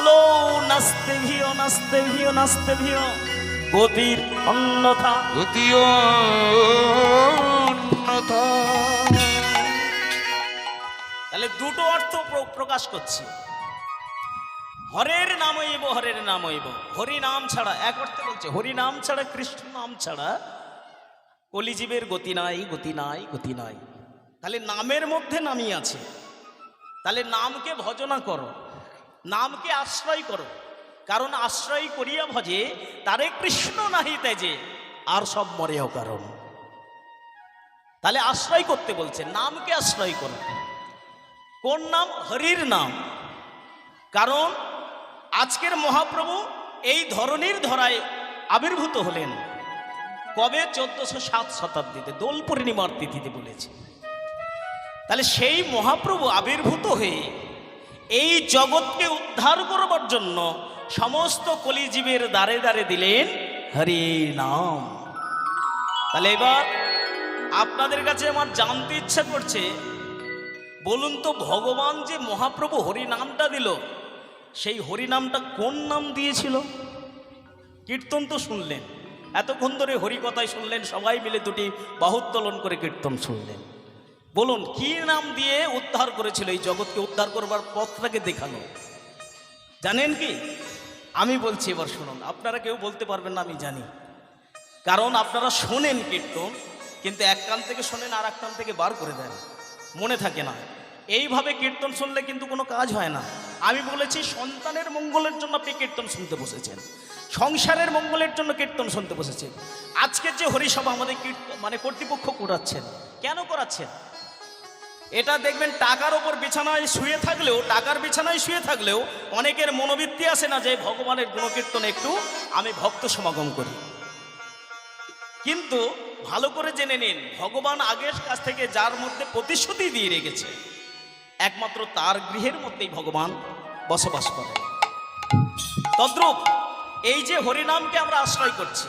বলো নাচতে ভিও নাচতে ভিও নাচতে ভিও গতির অন্যথা গতিও অন্যথা। তাহলে দুটো অর্থ প্রকাশ করছি। হরের নাম হইব, হরের নাম হইব, হরি নাম ছাড়া, এক অর্থে বলছে হরি নাম ছাড়া, কৃষ্ণ নাম ছাড়া কলিজীবের গতি নাই, গতি নাই, গতি নাই। তাহলে নামের মধ্যে নামই আছে। তাহলে নামকে ভজনা করো, নামকে আশ্রয় করো, কারণ আশ্রয় করিয়া ভজে তারে কৃষ্ণ নাহি তেজে আর সব মরেও কারণ। তাহলে আশ্রয় করতে বলছে, নামকে আশ্রয় করো। কোন নাম? হরির নাম। কারণ আজকের মহাপ্রভু এই ধরনের ধরায় আবির্ভূত হলেন কবে? 1407 শতাব্দীতে দোল পূর্ণিমার তিথিতে বলেছে। তাহলে সেই মহাপ্রভু আবির্ভূত হয়ে এই জগৎকে উদ্ধার করবার জন্য সমস্ত কলিজীবের দ্বারে দ্বারে দিলেন হরি নাম। তাহলে এবার আপনাদের কাছে আমার জানতে ইচ্ছা করছে, বলুন তো ভগবান যে মহাপ্রভু হরি নামটা দিল, সেই হরি নামটা কোন নাম দিয়েছিল? কীর্তন তো শুনলেন, এতক্ষণ ধরে হরি কথাই শুনলেন, সবাই মিলে দুটি বাহুত্তোলন করে কীর্তন শুনলেন। বলুন কি নাম দিয়ে উদ্ধার করেছিল? এই জগৎকে উদ্ধার করবার পথটাকে দেখানো জানেন কি? আমি বলছি, এবার শুনুন। আপনারা কেউ বলতে পারবেন না আমি জানি, কারণ আপনারা শোনেন কীর্তন, কিন্তু এক কান থেকে শোনেন আর এক কান থেকে বার করে দেন, মনে থাকে না। এইভাবে কীর্তন শুনলে কিন্তু কোনো কাজ হয় না। আমি বলেছি সন্তানের মঙ্গলের জন্য আপনি কীর্তন শুনতে বসেছেন, সংসারের মঙ্গলের জন্য কীর্তন শুনতে বসেছেন। আজকের যে হরিসভা আমাদের কীর্তন কর্তৃপক্ষ করাচ্ছেন, কেন করাচ্ছেন? এটা দেখবেন টাকার ওপর বিছানায় শুয়ে থাকলেও, টাকার বিছানায় শুয়ে থাকলেও অনেকের মনোবৃত্তি আসে না যে ভগবানের গুণকীর্তন একটু আমি ভক্ত সমাগম করি। কিন্তু ভালো করে জেনে নিন, ভগবান আগের কাছ থেকে যার মধ্যে প্রতিশ্রুতি দিয়ে রেখেছে, একমাত্র তার গৃহের মধ্যেই ভগবান বসবাস করেন। তদ্রূপ এই যে হরিনামকে আমরা আশ্রয় করছি,